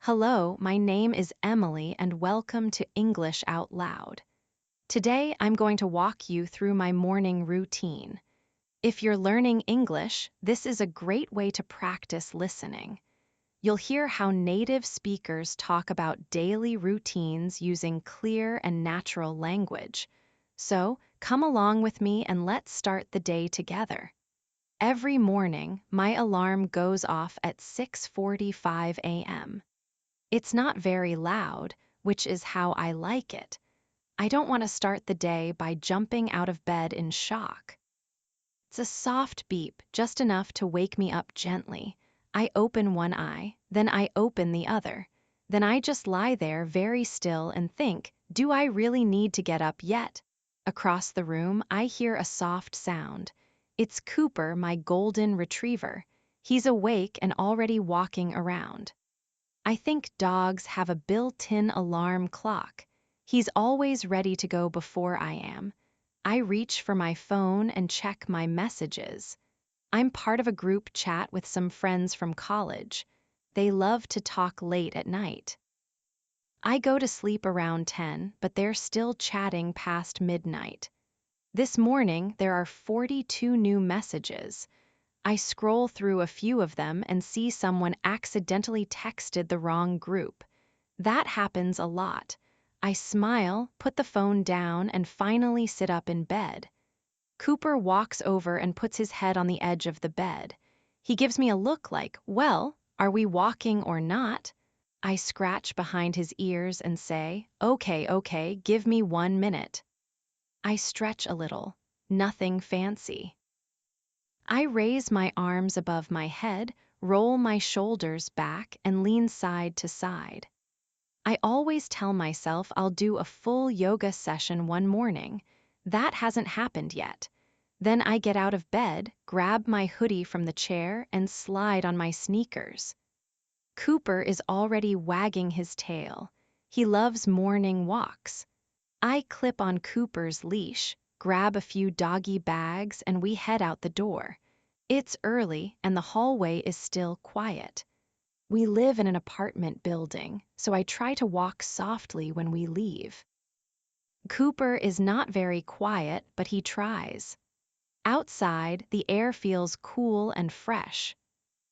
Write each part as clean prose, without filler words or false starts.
Hello, my name is Emily and welcome to English Out Loud. Today I'm going to walk you through my morning routine. If you're learning English, this is a great way to practice listening. You'll hear how native speakers talk about daily routines using clear and natural language. So, come along with me and let's start the day together. Every morning, my alarm goes off at 6:45 a.m. It's not very loud, which is how I like it. I don't want to start the day by jumping out of bed in shock. It's a soft beep, just enough to wake me up gently. I open one eye, then I open the other. Then I just lie there very still and think, do I really need to get up yet? Across the room, I hear a soft sound. It's Cooper, my golden retriever. He's awake and already walking around. I think dogs have a built-in alarm clock. He's always ready to go before I am. I reach for my phone and check my messages. I'm part of a group chat with some friends from college. They love to talk late at night. I go to sleep around 10, but they're still chatting past midnight. This morning, there are 42 new messages. I scroll through a few of them and see someone accidentally texted the wrong group. That happens a lot. I smile, put the phone down, and finally sit up in bed. Cooper walks over and puts his head on the edge of the bed. He gives me a look like, well, are we walking or not? I scratch behind his ears and say, okay, give me 1 minute. I stretch a little. Nothing fancy. I raise my arms above my head, roll my shoulders back, and lean side to side. I always tell myself I'll do a full yoga session one morning. That hasn't happened yet. Then I get out of bed, grab my hoodie from the chair, and slide on my sneakers. Cooper is already wagging his tail. He loves morning walks. I clip on Cooper's leash, grab a few doggy bags, and we head out the door. It's early, and the hallway is still quiet. We live in an apartment building, so I try to walk softly when we leave. Cooper is not very quiet, but he tries. Outside, the air feels cool and fresh.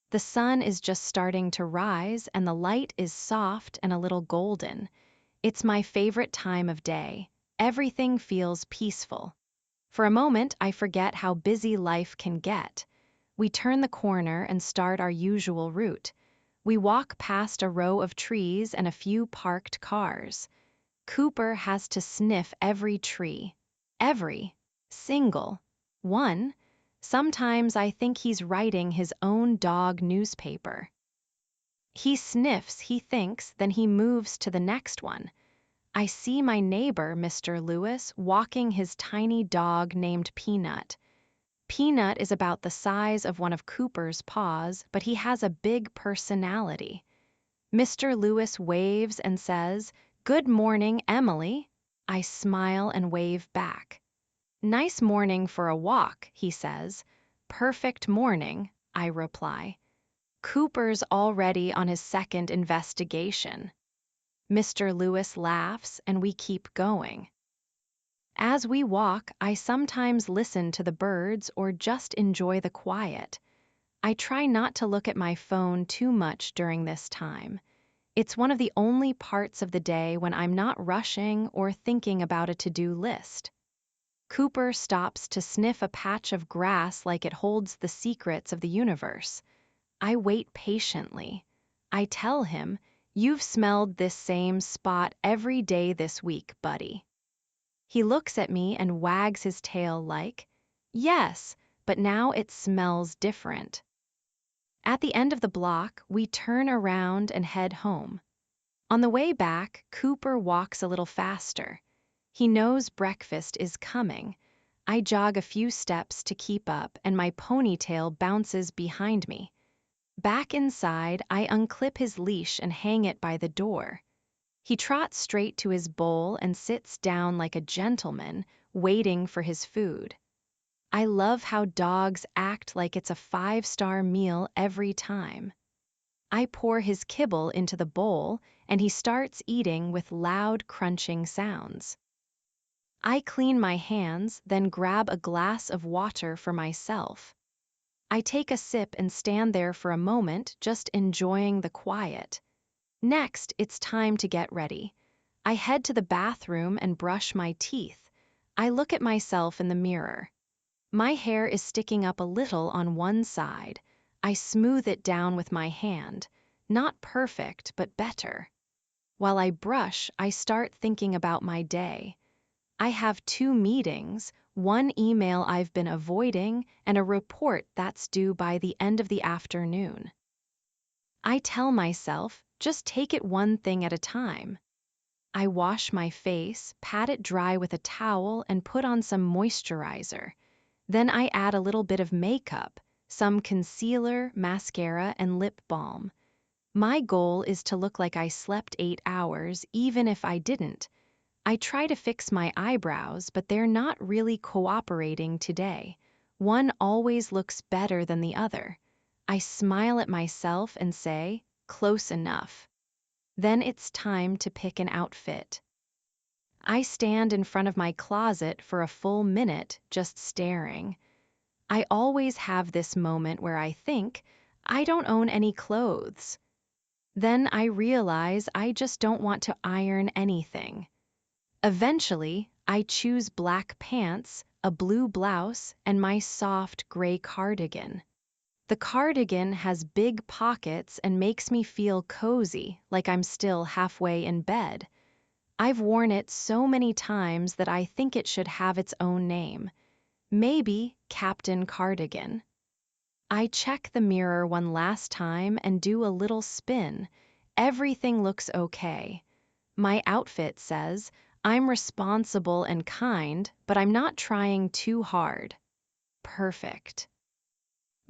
The sun is just starting to rise, and the light is soft and a little golden. It's my favorite time of day. Everything feels peaceful. For a moment, I forget how busy life can get. We turn the corner and start our usual route. We walk past a row of trees and a few parked cars. Cooper has to sniff every tree. Every single one. Sometimes I think he's writing his own dog newspaper. He sniffs, he thinks, then he moves to the next one. I see my neighbor, Mr. Lewis, walking his tiny dog named Peanut. Peanut is about the size of one of Cooper's paws, but he has a big personality. Mr. Lewis waves and says, "Good morning, Emily." I smile and wave back. "Nice morning for a walk," he says. "Perfect morning," I reply. Cooper's already on his second investigation. Mr. Lewis laughs and we keep going. As we walk, I sometimes listen to the birds or just enjoy the quiet. I try not to look at my phone too much during this time. It's one of the only parts of the day when I'm not rushing or thinking about a to-do list. Cooper stops to sniff a patch of grass like it holds the secrets of the universe. I wait patiently. I tell him, "You've smelled this same spot every day this week, buddy." He looks at me and wags his tail like, "Yes, but now it smells different." At the end of the block, we turn around and head home. On the way back, Cooper walks a little faster. He knows breakfast is coming. I jog a few steps to keep up, and my ponytail bounces behind me. Back inside, I unclip his leash and hang it by the door. He trots straight to his bowl and sits down like a gentleman, waiting for his food. I love how dogs act like it's a 5-star meal every time. I pour his kibble into the bowl, and he starts eating with loud crunching sounds. I clean my hands, then grab a glass of water for myself. I take a sip and stand there for a moment, just enjoying the quiet. Next, it's time to get ready. I head to the bathroom and brush my teeth. I look at myself in the mirror. My hair is sticking up a little on one side. I smooth it down with my hand. Not perfect, but better. While I brush, I start thinking about my day. I have 2 meetings, one email I've been avoiding, and a report that's due by the end of the afternoon. I tell myself, just take it one thing at a time. I wash my face, pat it dry with a towel, and put on some moisturizer. Then I add a little bit of makeup, some concealer, mascara, and lip balm. My goal is to look like I slept 8 hours, even if I didn't. I try to fix my eyebrows, but they're not really cooperating today. One always looks better than the other. I smile at myself and say, close enough. Then it's time to pick an outfit. I stand in front of my closet for a full minute, just staring. I always have this moment where I think, I don't own any clothes. Then I realize I just don't want to iron anything. Eventually, I choose black pants, a blue blouse, and my soft gray cardigan. The cardigan has big pockets and makes me feel cozy, like I'm still halfway in bed. I've worn it so many times that I think it should have its own name. Maybe Captain Cardigan. I check the mirror one last time and do a little spin. Everything looks okay. My outfit says, I'm responsible and kind, but I'm not trying too hard. Perfect.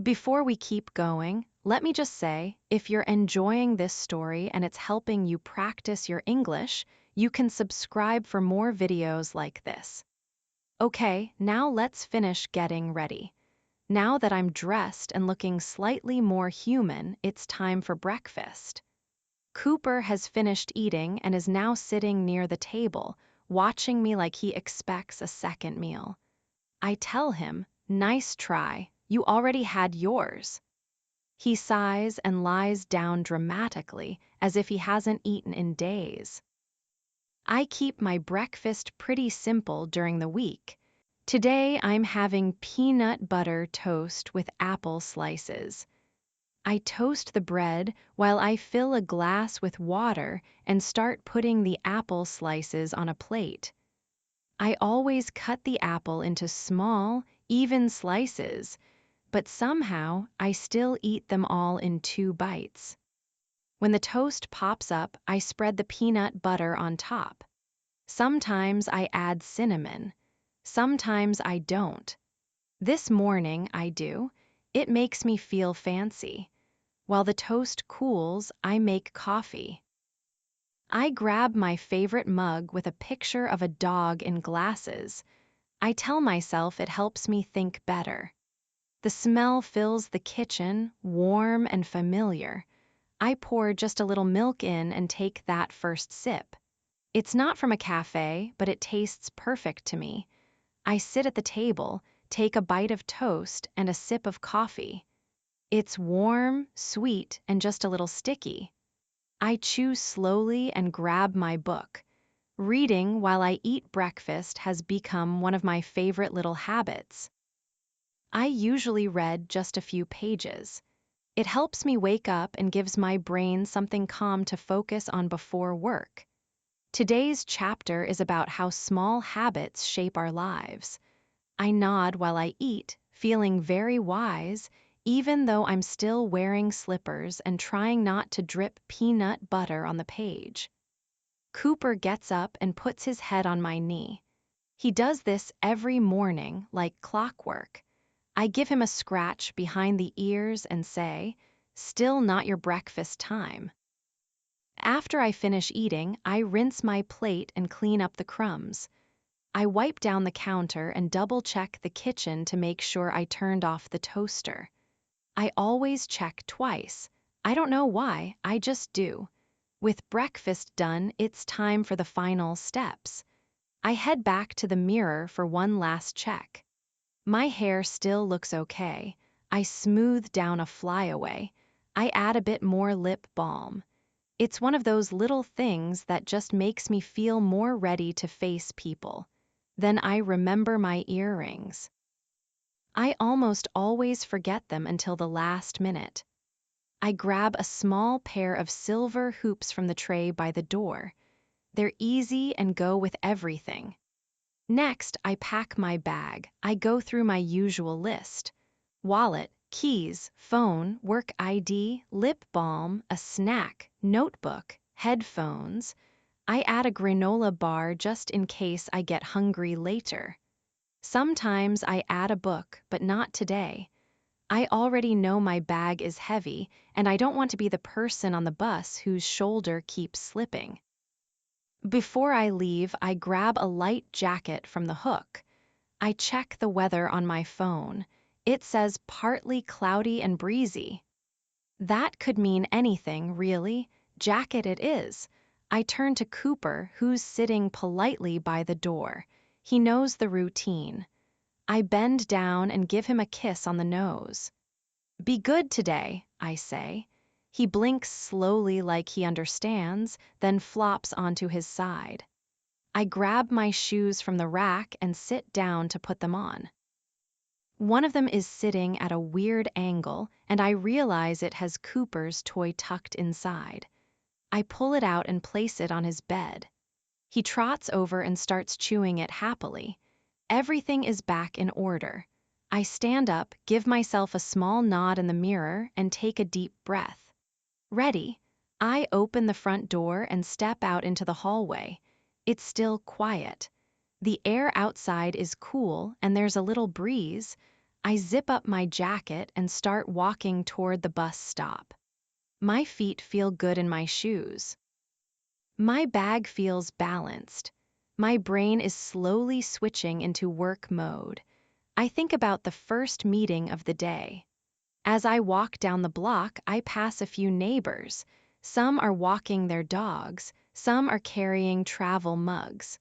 Before we keep going, let me just say, if you're enjoying this story and it's helping you practice your English, you can subscribe for more videos like this. Okay, now let's finish getting ready. Now that I'm dressed and looking slightly more human, it's time for breakfast. Cooper has finished eating and is now sitting near the table, watching me like he expects a second meal. I tell him, nice try, you already had yours. He sighs and lies down dramatically, as if he hasn't eaten in days. I keep my breakfast pretty simple during the week. Today I'm having peanut butter toast with apple slices. I toast the bread while I fill a glass with water and start putting the apple slices on a plate. I always cut the apple into small, even slices, but somehow I still eat them all in 2 bites. When the toast pops up, I spread the peanut butter on top. Sometimes I add cinnamon. Sometimes I don't. This morning I do. It makes me feel fancy. While the toast cools, I make coffee. I grab my favorite mug with a picture of a dog in glasses. I tell myself it helps me think better. The smell fills the kitchen, warm and familiar. I pour just a little milk in and take that first sip. It's not from a cafe, but it tastes perfect to me. I sit at the table, take a bite of toast and a sip of coffee. It's warm, sweet, and just a little sticky. I chew slowly and grab my book. Reading while I eat breakfast has become one of my favorite little habits. I usually read just a few pages. It helps me wake up and gives my brain something calm to focus on before work. Today's chapter is about how small habits shape our lives. I nod while I eat, feeling very wise, even though I'm still wearing slippers and trying not to drip peanut butter on the page. Cooper gets up and puts his head on my knee. He does this every morning, like clockwork. I give him a scratch behind the ears and say, "Still not your breakfast time." After I finish eating, I rinse my plate and clean up the crumbs. I wipe down the counter and double-check the kitchen to make sure I turned off the toaster. I always check twice. I don't know why, I just do. With breakfast done, it's time for the final steps. I head back to the mirror for one last check. My hair still looks okay. I smooth down a flyaway. I add a bit more lip balm. It's one of those little things that just makes me feel more ready to face people. Then I remember my earrings. I almost always forget them until the last minute. I grab a small pair of silver hoops from the tray by the door. They're easy and go with everything. Next, I pack my bag. I go through my usual list. Wallet, keys, phone, work ID, lip balm, a snack, notebook, headphones. I add a granola bar just in case I get hungry later. Sometimes I add a book, but not today. I already know my bag is heavy, and I don't want to be the person on the bus whose shoulder keeps slipping. Before I leave, I grab a light jacket from the hook. I check the weather on my phone. It says partly cloudy and breezy. That could mean anything, really. Jacket it is. I turn to Cooper, who's sitting politely by the door. He knows the routine. I bend down and give him a kiss on the nose. Be good today, I say. He blinks slowly like he understands, then flops onto his side. I grab my shoes from the rack and sit down to put them on. One of them is sitting at a weird angle, and I realize it has Cooper's toy tucked inside. I pull it out and place it on his bed. He trots over and starts chewing it happily. Everything is back in order. I stand up, give myself a small nod in the mirror, and take a deep breath. Ready, I open the front door and step out into the hallway. It's still quiet. The air outside is cool and there's a little breeze. I zip up my jacket and start walking toward the bus stop. My feet feel good in my shoes. My bag feels balanced. My brain is slowly switching into work mode. I think about the first meeting of the day. As I walk down the block, I pass a few neighbors. Some are walking their dogs, some are carrying travel mugs.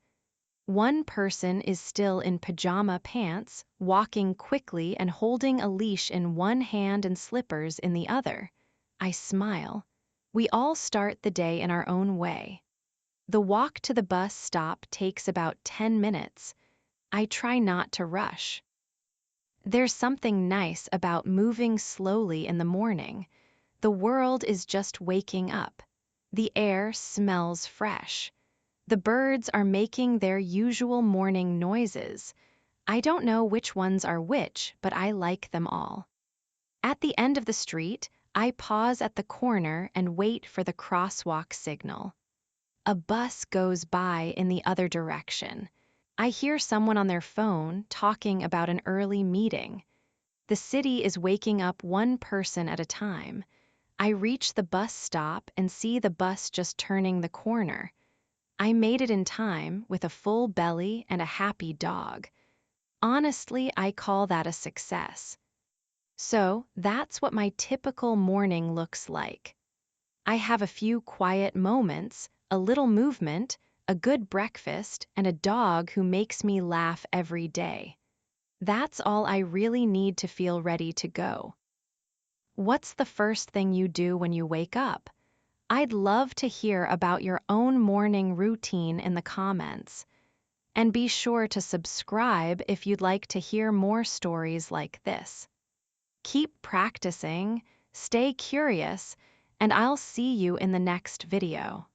One person is still in pajama pants, walking quickly and holding a leash in one hand and slippers in the other. I smile. We all start the day in our own way. The walk to the bus stop takes about 10 minutes. I try not to rush. There's something nice about moving slowly in the morning. The world is just waking up. The air smells fresh. The birds are making their usual morning noises. I don't know which ones are which, but I like them all. At the end of the street, I pause at the corner and wait for the crosswalk signal. A bus goes by in the other direction. I hear someone on their phone talking about an early meeting. The city is waking up one person at a time. I reach the bus stop and see the bus just turning the corner. I made it in time with a full belly and a happy dog. Honestly, I call that a success. So, that's what my typical morning looks like. I have a few quiet moments, a little movement, a good breakfast, and a dog who makes me laugh every day. That's all I really need to feel ready to go. What's the first thing you do when you wake up? I'd love to hear about your own morning routine in the comments. And be sure to subscribe if you'd like to hear more stories like this. Keep practicing, stay curious, and I'll see you in the next video.